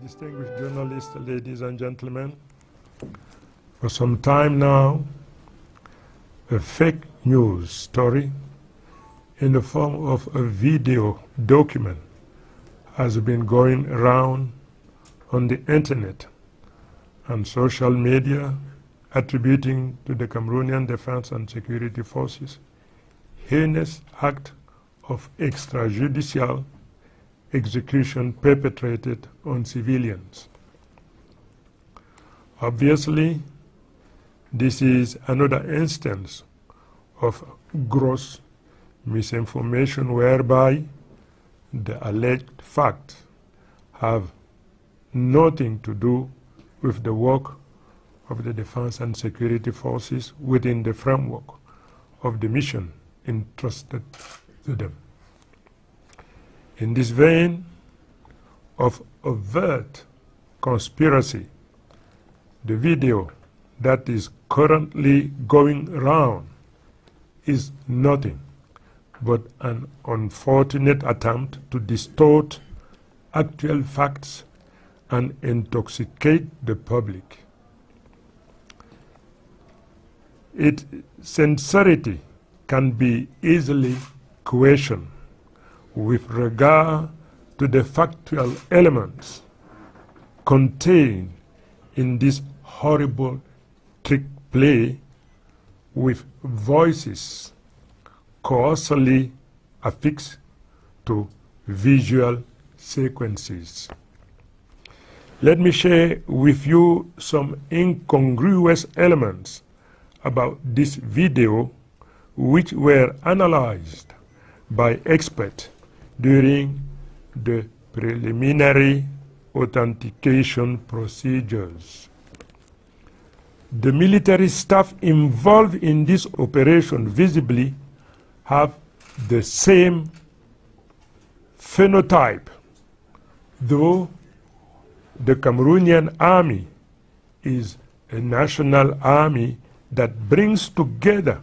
Distinguished journalists, ladies and gentlemen, for some time now, a fake news story in the form of a video document has been going around on the internet and social media, attributing to the Cameroonian Defense and Security Forces heinous act of extrajudicial execution perpetrated on civilians. Obviously, this is another instance of gross misinformation whereby the alleged facts have nothing to do with the work of the Defense and Security Forces within the framework of the mission entrusted to them. In this vein of overt conspiracy, the video that is currently going around is nothing but an unfortunate attempt to distort actual facts and intoxicate the public. Its sincerity can be easily questioned with regard to the factual elements contained in this horrible trick play with voices causally affixed to visual sequences. Let me share with you some incongruous elements about this video which were analyzed by experts during the preliminary authentication procedures. The military staff involved in this operation visibly have the same phenotype, though the Cameroonian army is a national army that brings together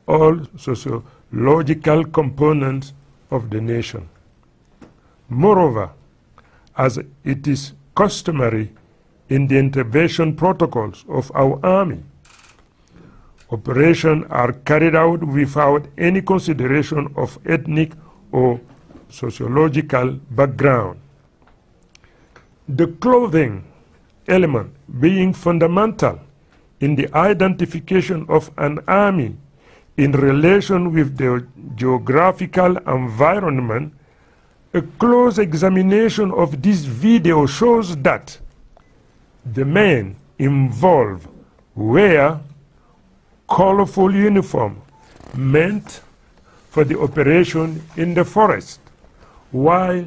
all sociological components of the nation. Moreover, as it is customary in the intervention protocols of our army, operations are carried out without any consideration of ethnic or sociological background. The clothing element being fundamental in the identification of an army in relation with the geographical environment, a close examination of this video shows that the men involved wear colorful uniform meant for the operation in the forest, while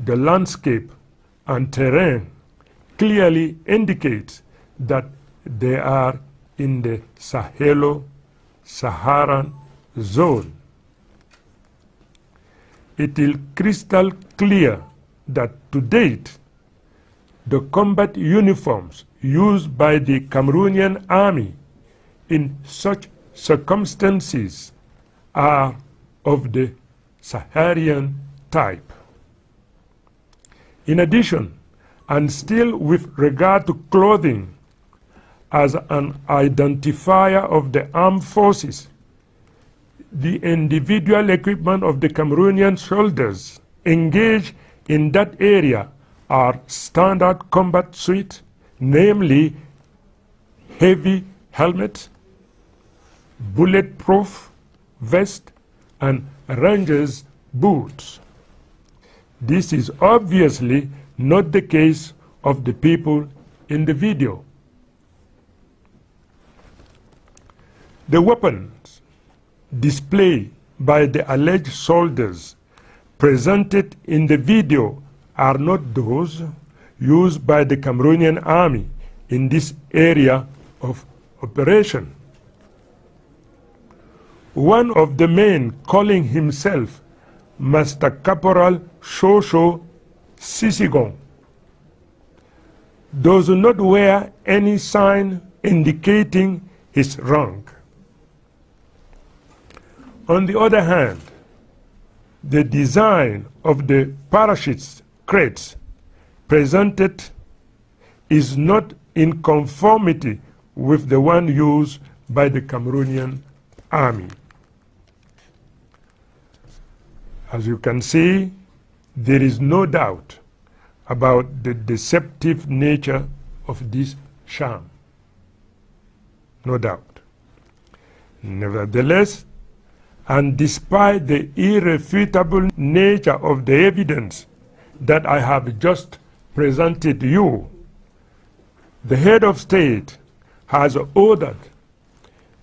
the landscape and terrain clearly indicates that they are in the Sahelo-Saharan zone. It is crystal clear that to date, the combat uniforms used by the Cameroonian army in such circumstances are of the Saharian type. In addition, and still with regard to clothing as an identifier of the armed forces, the individual equipment of the Cameroonian soldiers engaged in that area are standard combat suit, namely heavy helmet, bulletproof vest, and ranger's boots. This is obviously not the case of the people in the video. The weapons displayed by the alleged soldiers presented in the video are not those used by the Cameroonian army in this area of operation. One of the men, calling himself Master Caporal Shosho Sisigon, does not wear any sign indicating his rank. On the other hand, the design of the parachute crates presented is not in conformity with the one used by the Cameroonian army. As you can see, there is no doubt about the deceptive nature of this sham. No doubt. Nevertheless, and despite the irrefutable nature of the evidence that I have just presented you, the head of state has ordered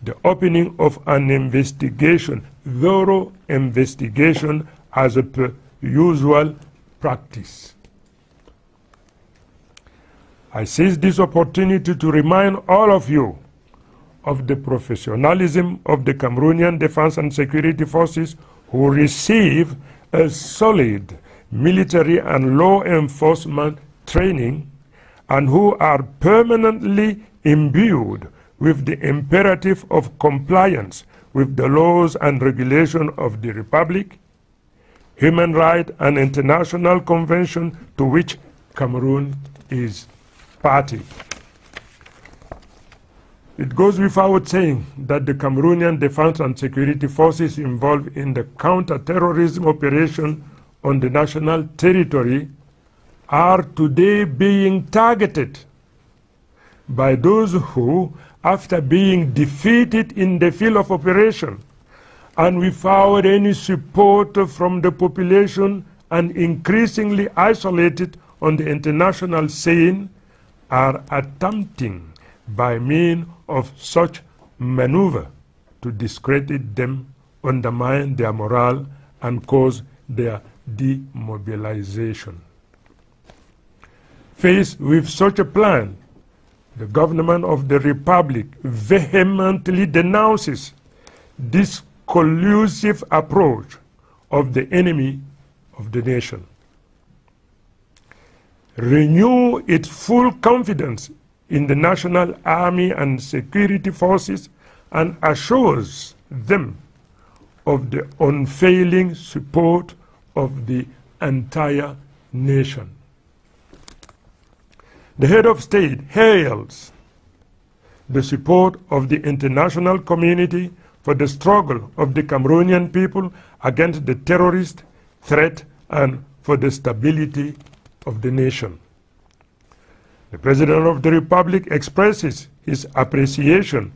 the opening of an investigation, thorough investigation, as per usual practice. I seize this opportunity to remind all of you of the professionalism of the Cameroonian Defense and Security Forces, who receive a solid military and law enforcement training and who are permanently imbued with the imperative of compliance with the laws and regulations of the Republic, human rights and international convention to which Cameroon is party. It goes without saying that the Cameroonian Defense and Security Forces involved in the counter-terrorism operation on the national territory are today being targeted by those who, after being defeated in the field of operation and without any support from the population and increasingly isolated on the international scene, are attempting by means of such maneuver to discredit them, undermine their morale, and cause their demobilization. Faced with such a plan, the government of the Republic vehemently denounces this collusive approach of the enemy of the nation. Renew its full confidence in the National Army and Security Forces and assures them of the unfailing support of the entire nation. The head of state hails the support of the international community for the struggle of the Cameroonian people against the terrorist threat and for the stability of the nation. The President of the Republic expresses his appreciation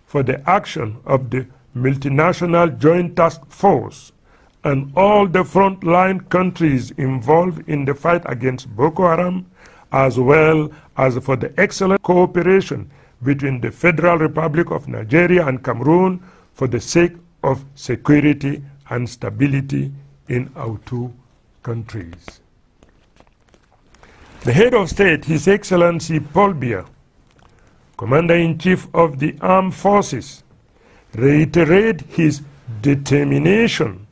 for the action of the multinational Joint Task Force and all the frontline countries involved in the fight against Boko Haram, as well as for the excellent cooperation between the Federal Republic of Nigeria and Cameroon for the sake of security and stability in our two countries. The head of state, His Excellency Paul Biya, Commander-in-Chief of the Armed Forces, reiterated his determination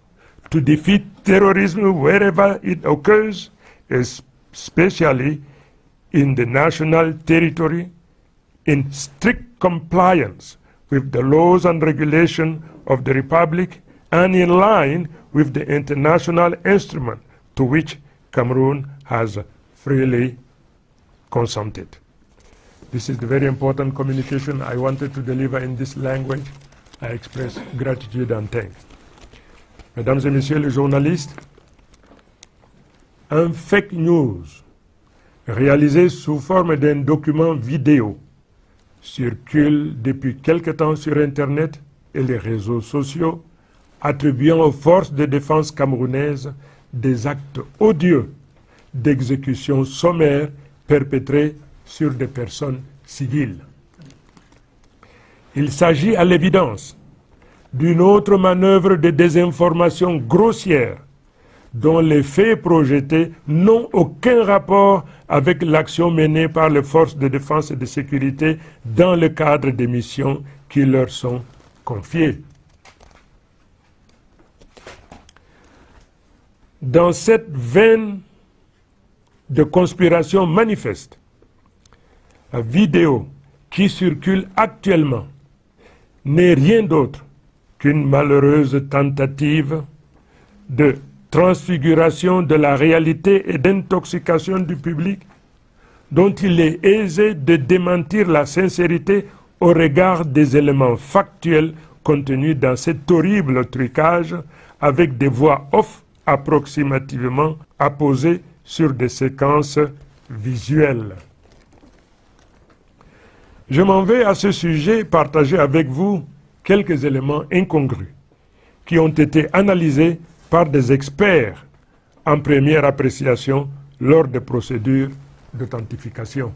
to defeat terrorism wherever it occurs, especially in the national territory, in strict compliance with the laws and regulations of the Republic and in line with the international instrument to which Cameroon has freely consented. This is the very important communication I wanted to deliver in this language. I express gratitude and thanks. Mesdames et messieurs les journalistes, un fake news réalisé sous forme d'un document vidéo circule depuis quelque temps sur Internet et les réseaux sociaux, attribuant aux forces de défense camerounaises des actes odieux d'exécution sommaire perpétrés sur des personnes civiles. Il s'agit à l'évidence d'une autre manœuvre de désinformation grossière dont les faits projetés n'ont aucun rapport avec l'action menée par les forces de défense et de sécurité dans le cadre des missions qui leur sont confiées. Dans cette veine de conspiration manifeste, la vidéo qui circule actuellement n'est rien d'autre qu'une malheureuse tentative de transfiguration de la réalité et d'intoxication du public, dont il est aisé de démentir la sincérité au regard des éléments factuels contenus dans cet horrible trucage avec des voix off approximativement apposées sur des séquences visuelles. Je m'en vais à ce sujet partager avec vous quelques éléments incongrus qui ont été analysés par des experts en première appréciation lors des procédures d'authentification.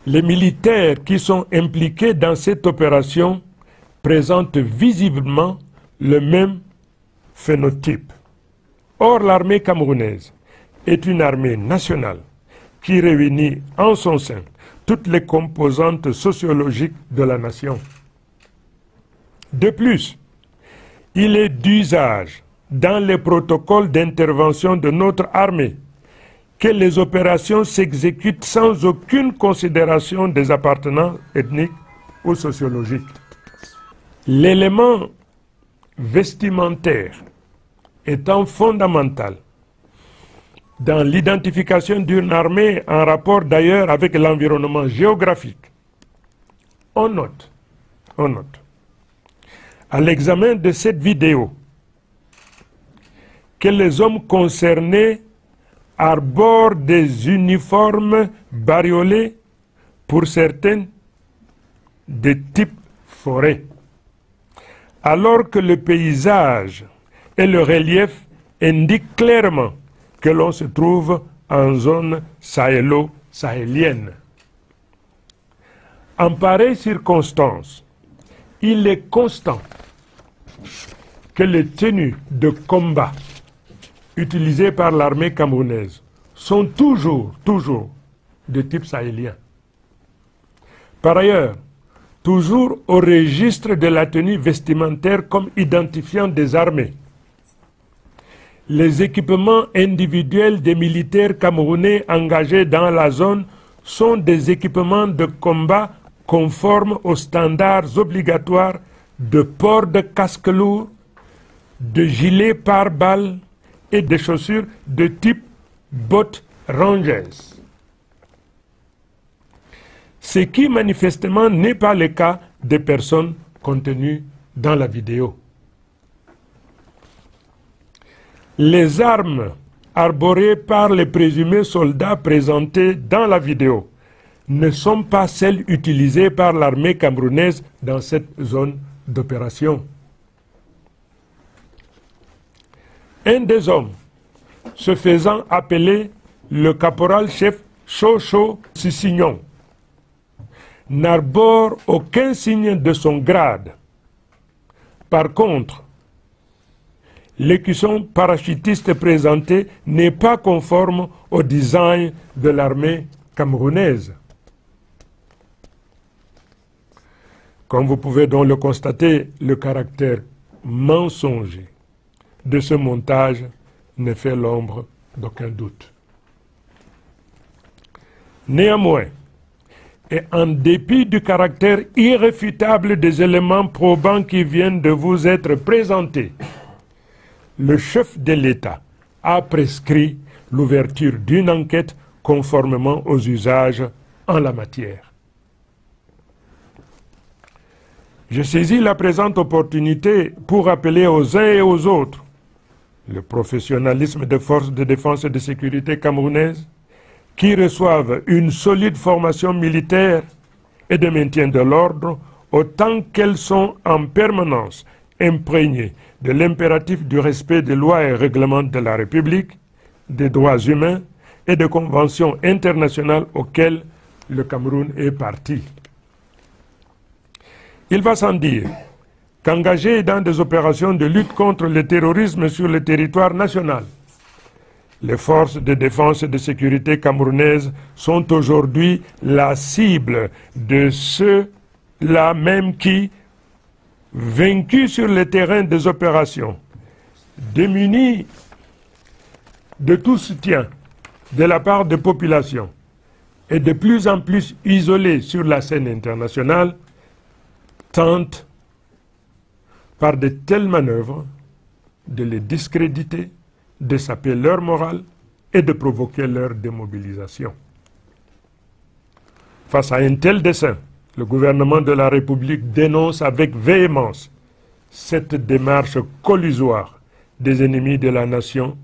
Les militaires qui sont impliqués dans cette opération présentent visiblement le même phénotype. Or, l'armée camerounaise est une armée nationale qui réunit en son sein toutes les composantes sociologiques de la nation. De plus, il est d'usage dans les protocoles d'intervention de notre armée que les opérations s'exécutent sans aucune considération des appartenances ethniques ou sociologiques. L'élément vestimentaire étant fondamental dans l'identification d'une armée en rapport d'ailleurs avec l'environnement géographique, on note, à l'examen de cette vidéo, que les hommes concernés arborent des uniformes bariolés, pour certains de type forêt, alors que le paysage et le relief indiquent clairement que l'on se trouve en zone sahélo-sahélienne. En pareille circonstance, il est constant que les tenues de combat utilisées par l'armée camerounaise sont toujours de type sahélien. Par ailleurs, toujours au registre de la tenue vestimentaire comme identifiant des armées, les équipements individuels des militaires camerounais engagés dans la zone sont des équipements de combat conformes aux standards obligatoires de port de casque lourd, de gilet pare-balles et de chaussures de type bottes rangers. Ce qui manifestement n'est pas le cas des personnes contenues dans la vidéo. Les armes arborées par les présumés soldats présentés dans la vidéo ne sont pas celles utilisées par l'armée camerounaise dans cette zone d'opération. Un des hommes, se faisant appeler le caporal-chef Chocho Sissignon, n'arbore aucun signe de son grade. Par contre, l'écusson parachutiste présenté n'est pas conforme au design de l'armée camerounaise. Comme vous pouvez donc le constater, le caractère mensonger de ce montage ne fait l'ombre d'aucun doute. Néanmoins, et en dépit du caractère irréfutable des éléments probants qui viennent de vous être présentés, le chef de l'État a prescrit l'ouverture d'une enquête conformément aux usages en la matière. Je saisis la présente opportunité pour rappeler aux uns et aux autres le professionnalisme des forces de défense et de sécurité camerounaises qui reçoivent une solide formation militaire et de maintien de l'ordre autant qu'elles sont en permanence imprégnées de l'impératif du respect des lois et règlements de la République, des droits humains et des conventions internationales auxquelles le Cameroun est partie. Il va sans dire qu'engagés dans des opérations de lutte contre le terrorisme sur le territoire national, les forces de défense et de sécurité camerounaises sont aujourd'hui la cible de ceux-là même qui, vaincus sur le terrain des opérations, démunis de tout soutien de la part des populations et de plus en plus isolés sur la scène internationale, tentent par de telles manœuvres de les discréditer, de saper leur morale et de provoquer leur démobilisation. Face à un tel dessein, le gouvernement de la République dénonce avec véhémence cette démarche collusoire des ennemis de la nation,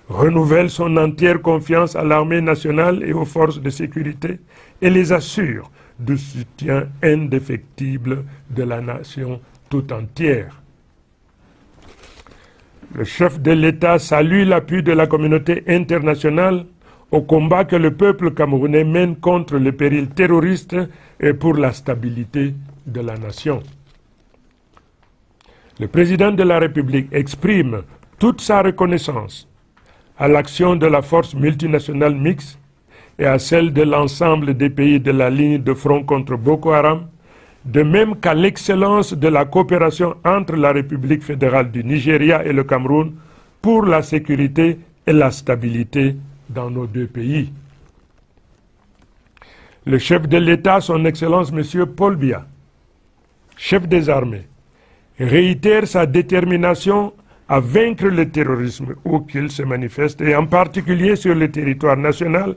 renouvelle son entière confiance à l'armée nationale et aux forces de sécurité et les assure du soutien indéfectible de la nation tout entière. Le chef de l'État salue l'appui de la communauté internationale au combat que le peuple camerounais mène contre le péril terroriste et pour la stabilité de la nation. Le président de la République exprime toute sa reconnaissance à l'action de la force multinationale mixte et à celle de l'ensemble des pays de la ligne de front contre Boko Haram, de même qu'à l'excellence de la coopération entre la République fédérale du Nigeria et le Cameroun pour la sécurité et la stabilité dans nos deux pays. Le chef de l'État, son Excellence M. Paul Biya, chef des armées, réitère sa détermination à vaincre le terrorisme où qu'il se manifeste, et en particulier sur le territoire national,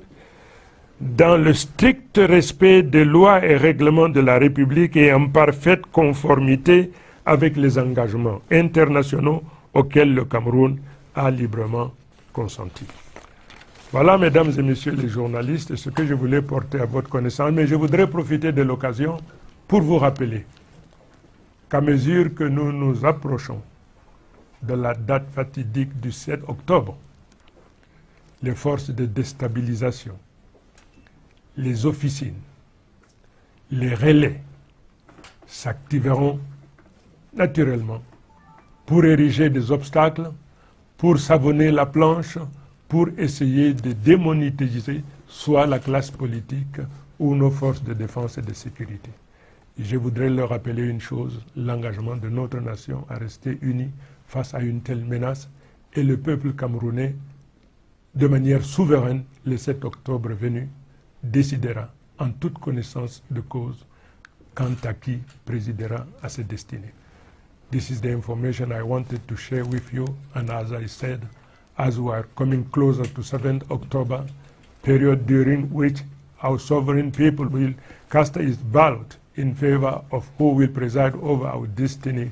dans le strict respect des lois et règlements de la République et en parfaite conformité avec les engagements internationaux auxquels le Cameroun a librement consenti. Voilà, mesdames et messieurs les journalistes, ce que je voulais porter à votre connaissance, mais je voudrais profiter de l'occasion pour vous rappeler qu'à mesure que nous nous approchons de la date fatidique du 7 octobre, les forces de déstabilisation, les officines, les relais s'activeront naturellement pour ériger des obstacles, pour savonner la planche, pour essayer de démonétiser soit la classe politique ou nos forces de défense et de sécurité. Et je voudrais leur rappeler une chose, l'engagement de notre nation à rester unie face à une telle menace, et le peuple camerounais, de manière souveraine, le 7 octobre venu, décidera en toute connaissance de cause quant à qui présidera à ses destinées. This is the information I wanted to share with you, and as I said, as we are coming closer to 7th October, period during which our sovereign people will cast its ballot in favor of who will preside over our destiny,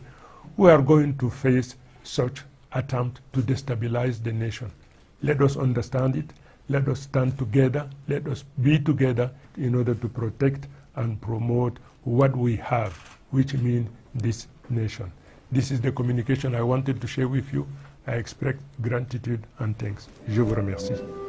we are going to face such attempt to destabilize the nation. Let us understand it. Let us stand together. Let us be together in order to protect and promote what we have, which means this nation. This is the communication I wanted to share with you. I express gratitude and thanks. Je vous remercie.